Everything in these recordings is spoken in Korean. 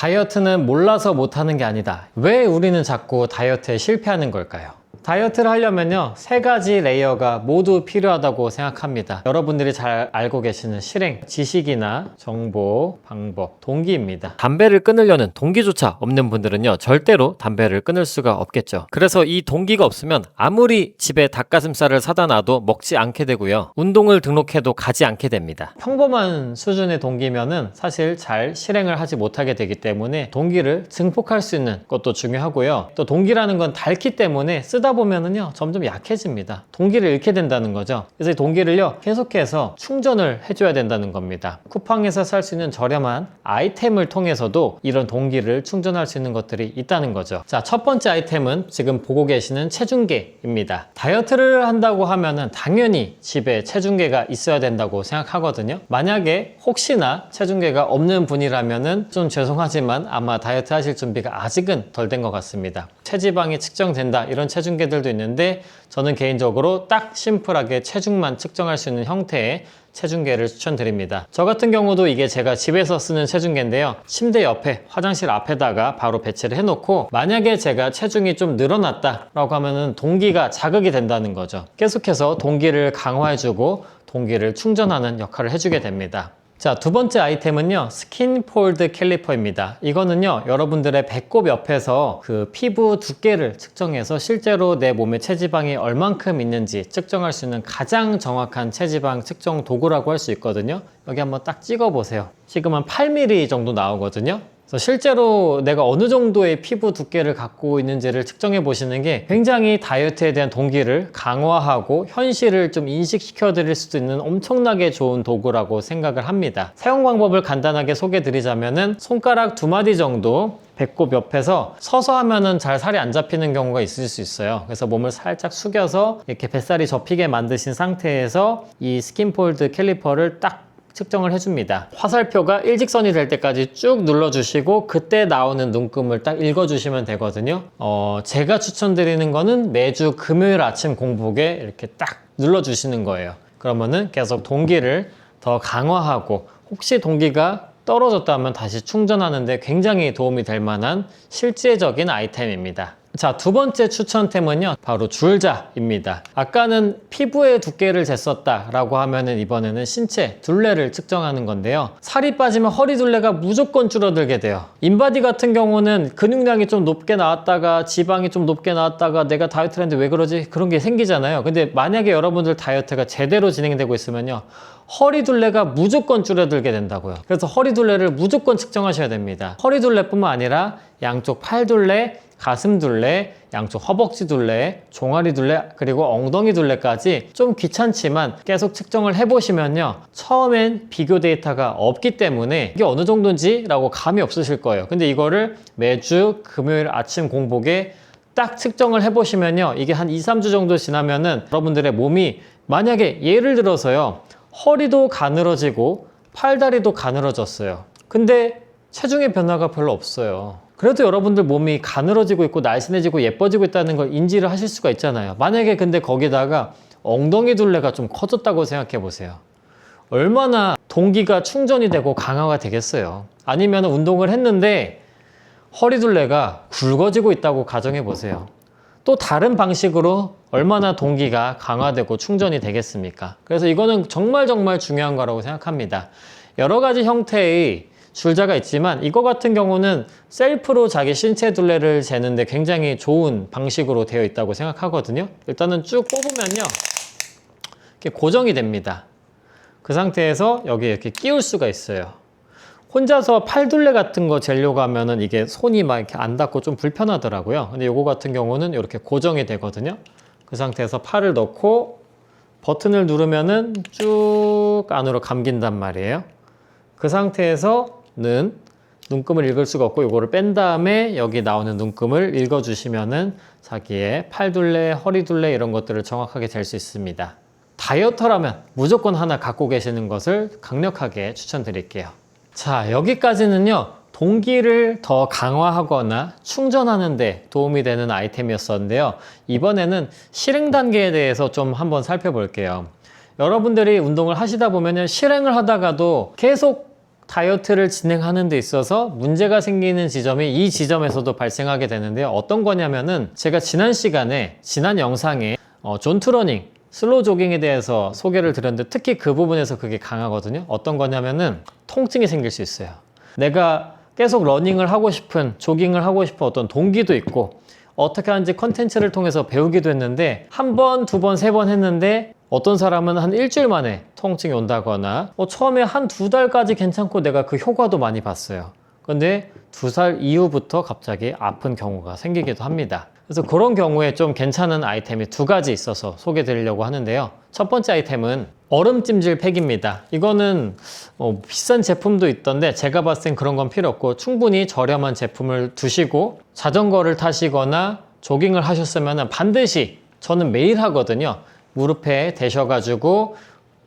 다이어트는 몰라서 못하는 게 아니다. 왜 우리는 자꾸 다이어트에 실패하는 걸까요? 다이어트를 하려면요, 3가지 레이어가 모두 필요하다고 생각합니다. 여러분들이 잘 알고 계시는 실행, 지식이나 정보, 방법, 동기입니다. 담배를 끊으려는 동기조차 없는 분들은요, 절대로 담배를 끊을 수가 없겠죠. 그래서 이 동기가 없으면 아무리 집에 닭가슴살을 사다 놔도 먹지 않게 되고요, 운동을 등록해도 가지 않게 됩니다. 평범한 수준의 동기면은 사실 잘 실행을 하지 못하게 되기 때문에 동기를 증폭할 수 있는 것도 중요하고요. 또 동기라는 건 닳기 때문에 쓰다 보면은요, 점점 약해집니다. 동기를 잃게 된다는 거죠. 그래서 이 동기를요, 계속해서 충전을 해줘야 된다는 겁니다. 쿠팡에서 살 수 있는 저렴한 아이템을 통해서도 이런 동기를 충전할 수 있는 것들이 있다는 거죠. 자, 첫 번째 아이템은 지금 보고 계시는 체중계입니다. 다이어트를 한다고 하면은 당연히 집에 체중계가 있어야 된다고 생각하거든요. 만약에 혹시나 체중계가 없는 분이라면은 좀 죄송하지만 아마 다이어트 하실 준비가 아직은 덜 된 것 같습니다. 체지방이 측정된다, 이런 체중계들도 있는데 저는 개인적으로 딱 심플하게 체중만 측정할 수 있는 형태의 체중계를 추천드립니다. 저 같은 경우도 이게 제가 집에서 쓰는 체중계인데요, 침대 옆에 화장실 앞에다가 바로 배치를 해놓고 만약에 제가 체중이 좀 늘어났다 라고 하면은 동기가 자극이 된다는 거죠. 계속해서 동기를 강화해주고 동기를 충전하는 역할을 해주게 됩니다. 자, 두 번째 아이템은요, 스킨폴드 캘리퍼입니다. 이거는요, 여러분들의 배꼽 옆에서 그 피부 두께를 측정해서 실제로 내 몸에 체지방이 얼만큼 있는지 측정할 수 있는 가장 정확한 체지방 측정 도구라고 할 수 있거든요. 여기 한번 딱 찍어 보세요. 지금 한 8mm 정도 나오거든요. 그래서 실제로 내가 어느 정도의 피부 두께를 갖고 있는지를 측정해 보시는 게 굉장히 다이어트에 대한 동기를 강화하고 현실을 좀 인식시켜 드릴 수도 있는 엄청나게 좋은 도구라고 생각을 합니다. 사용 방법을 간단하게 소개해 드리자면은 손가락 2마디 정도 배꼽 옆에서 서서 하면은 잘 살이 안 잡히는 경우가 있을 수 있어요. 그래서 몸을 살짝 숙여서 이렇게 뱃살이 접히게 만드신 상태에서 이 스킨폴드 캘리퍼를 딱 측정을 해줍니다. 화살표가 일직선이 될 때까지 쭉 눌러주시고 그때 나오는 눈금을 딱 읽어주시면 되거든요. 제가 추천드리는 거는 매주 금요일 아침 공복에 이렇게 딱 눌러주시는 거예요. 그러면은 계속 동기를 더 강화하고 혹시 동기가 떨어졌다면 다시 충전하는데 굉장히 도움이 될 만한 실제적인 아이템입니다. 자, 두 번째 추천템은요, 바로 줄자입니다. 아까는 피부의 두께를 쟀었다 라고 하면은 이번에는 신체 둘레를 측정하는 건데요, 살이 빠지면 허리 둘레가 무조건 줄어들게 돼요. 인바디 같은 경우는 근육량이 좀 높게 나왔다가 지방이 좀 높게 나왔다가 내가 다이어트를 했는데 왜 그러지? 그런 게 생기잖아요. 근데 만약에 여러분들 다이어트가 제대로 진행되고 있으면요, 허리 둘레가 무조건 줄어들게 된다고요. 그래서 허리 둘레를 무조건 측정하셔야 됩니다. 허리 둘레뿐만 아니라 양쪽 팔 둘레, 가슴 둘레, 양쪽 허벅지 둘레, 종아리 둘레, 그리고 엉덩이 둘레까지 좀 귀찮지만 계속 측정을 해보시면요, 처음엔 비교 데이터가 없기 때문에 이게 어느 정도인지 라고 감이 없으실 거예요. 근데 이거를 매주 금요일 아침 공복에 딱 측정을 해보시면요, 이게 한 2-3주 정도 지나면은 여러분들의 몸이 만약에 예를 들어서요, 허리도 가늘어지고 팔다리도 가늘어졌어요. 근데 체중의 변화가 별로 없어요. 그래도 여러분들 몸이 가늘어지고 있고 날씬해지고 예뻐지고 있다는 걸 인지를 하실 수가 있잖아요. 만약에 근데 거기다가 엉덩이 둘레가 좀 커졌다고 생각해 보세요. 얼마나 동기가 충전이 되고 강화가 되겠어요. 아니면 운동을 했는데 허리 둘레가 굵어지고 있다고 가정해 보세요. 또 다른 방식으로 얼마나 동기가 강화되고 충전이 되겠습니까? 그래서 이거는 정말 중요한 거라고 생각합니다. 여러 가지 형태의 줄자가 있지만 이거 같은 경우는 셀프로 자기 신체 둘레를 재는데 굉장히 좋은 방식으로 되어 있다고 생각하거든요. 일단은 쭉 뽑으면요, 이렇게 고정이 됩니다. 그 상태에서 여기 이렇게 끼울 수가 있어요. 혼자서 팔 둘레 같은 거 재려고 하면은 이게 손이 막 이렇게 안 닿고 좀 불편하더라고요. 근데 이거 같은 경우는 이렇게 고정이 되거든요. 그 상태에서 팔을 넣고 버튼을 누르면은 쭉 안으로 감긴단 말이에요. 그 상태에서는 눈금을 읽을 수가 없고 이거를 뺀 다음에 여기 나오는 눈금을 읽어주시면은 자기의 팔 둘레, 허리 둘레 이런 것들을 정확하게 잴 수 있습니다. 다이어터라면 무조건 하나 갖고 계시는 것을 강력하게 추천드릴게요. 자, 여기까지는요, 동기를 더 강화하거나 충전하는 데 도움이 되는 아이템이었었는데요, 이번에는 실행 단계에 대해서 좀 한번 살펴볼게요. 여러분들이 운동을 하시다 보면 실행을 하다가도 계속 다이어트를 진행하는 데 있어서 문제가 생기는 지점이 이 지점에서도 발생하게 되는데요. 어떤 거냐면은 제가 지난 영상에 존투러닝, 슬로우 조깅에 대해서 소개를 드렸는데 특히 그 부분에서 그게 강하거든요. 어떤 거냐면은 통증이 생길 수 있어요. 내가 계속 러닝을 하고 싶은, 조깅을 하고 싶은 어떤 동기도 있고 어떻게 하는지 컨텐츠를 통해서 배우기도 했는데 한 번, 두 번, 세 번 했는데 어떤 사람은 한 일주일 만에 통증이 온다거나 처음에 한 두 달까지 괜찮고 내가 그 효과도 많이 봤어요. 근데 2살 이후부터 갑자기 아픈 경우가 생기기도 합니다. 그래서 그런 경우에 좀 괜찮은 아이템이 2가지 있어서 소개해 드리려고 하는데요. 첫 번째 아이템은 얼음찜질 팩입니다. 이거는 비싼 제품도 있던데 제가 봤을 땐 그런 건 필요 없고 충분히 저렴한 제품을 두시고 자전거를 타시거나 조깅을 하셨으면 반드시, 저는 매일 하거든요, 무릎에 대셔가지고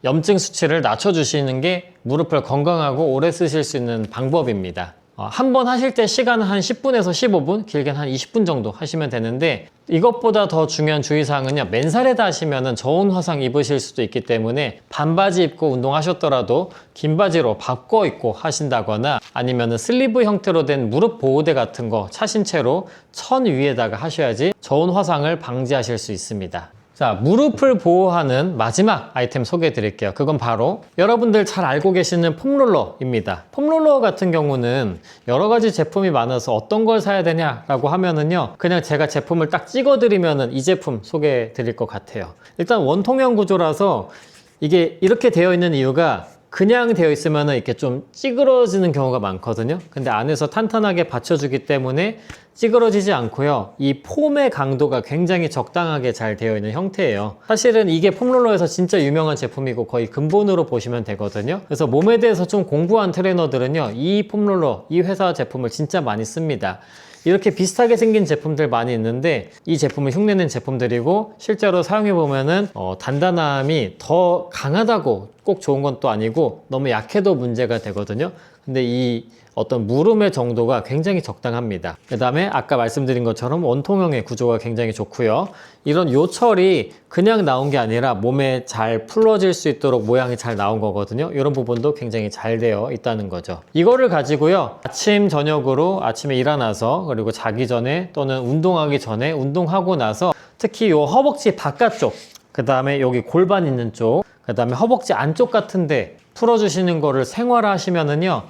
염증 수치를 낮춰주시는 게 무릎을 건강하고 오래 쓰실 수 있는 방법입니다. 한 번 하실 때 시간은 한 10분에서 15분, 길게는 한 20분 정도 하시면 되는데 이것보다 더 중요한 주의사항은요, 맨살에다 하시면 저온 화상 입으실 수도 있기 때문에 반바지 입고 운동하셨더라도 긴 바지로 바꿔 입고 하신다거나 아니면 슬리브 형태로 된 무릎 보호대 같은 거 차신 채로 천 위에다가 하셔야지 저온 화상을 방지하실 수 있습니다. 자, 무릎을 보호하는 마지막 아이템 소개해 드릴게요. 그건 바로 여러분들 잘 알고 계시는 폼롤러입니다. 폼롤러 같은 경우는 여러 가지 제품이 많아서 어떤 걸 사야 되냐라고 하면은요, 그냥 제가 제품을 딱 찍어 드리면은 이 제품 소개해 드릴 것 같아요. 일단 원통형 구조라서 이게 이렇게 되어 있는 이유가 그냥 되어 있으면 이렇게 좀 찌그러지는 경우가 많거든요. 근데 안에서 탄탄하게 받쳐주기 때문에 찌그러지지 않고요, 이 폼의 강도가 굉장히 적당하게 잘 되어 있는 형태예요. 사실은 이게 폼롤러에서 진짜 유명한 제품이고 거의 근본으로 보시면 되거든요. 그래서 몸에 대해서 좀 공부한 트레이너들은요, 이 폼롤러, 이 회사 제품을 진짜 많이 씁니다. 이렇게 비슷하게 생긴 제품들 많이 있는데 이 제품은 흉내낸 제품들이고 실제로 사용해보면은 단단함이 더 강하다고 꼭 좋은 건 또 아니고 너무 약해도 문제가 되거든요. 근데 이 어떤 물음의 정도가 굉장히 적당합니다. 그 다음에 아까 말씀드린 것처럼 원통형의 구조가 굉장히 좋고요. 이런 요철이 그냥 나온 게 아니라 몸에 잘 풀어질 수 있도록 모양이 잘 나온 거거든요. 이런 부분도 굉장히 잘 되어 있다는 거죠. 이거를 가지고요, 아침 저녁으로 아침에 일어나서 그리고 자기 전에 또는 운동하기 전에, 운동하고 나서 특히 요 허벅지 바깥쪽, 그 다음에 여기 골반 있는 쪽, 그 다음에 허벅지 안쪽 같은데 풀어주시는 거를 생활화하시면은요,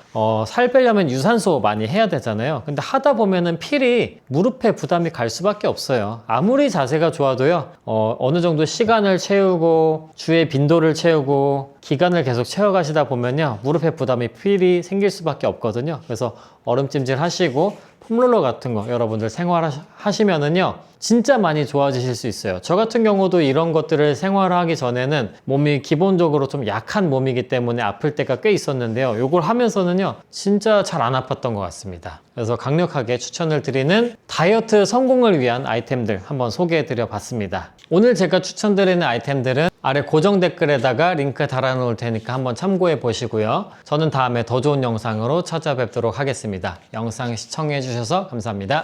살 빼려면 유산소 많이 해야 되잖아요. 근데 하다 보면은 필히 무릎에 부담이 갈 수밖에 없어요. 아무리 자세가 좋아도요, 어느 정도 시간을 채우고 주의 빈도를 채우고 기간을 계속 채워가시다 보면요, 무릎에 부담이 필히 생길 수밖에 없거든요. 그래서 얼음찜질 하시고 폼롤러 같은 거 여러분들 생활하시면은요, 진짜 많이 좋아지실 수 있어요. 저 같은 경우도 이런 것들을 생활하기 전에는 몸이 기본적으로 좀 약한 몸이기 때문에 아플 때가 꽤 있었는데요, 요걸 하면서는요 진짜 잘 안 아팠던 것 같습니다. 그래서 강력하게 추천을 드리는 다이어트 성공을 위한 아이템들 한번 소개해 드려 봤습니다. 오늘 제가 추천드리는 아이템들은 아래 고정 댓글에다가 링크 달아 놓을 테니까 한번 참고해 보시고요. 저는 다음에 더 좋은 영상으로 찾아뵙도록 하겠습니다. 영상 시청해 주셔서 감사합니다.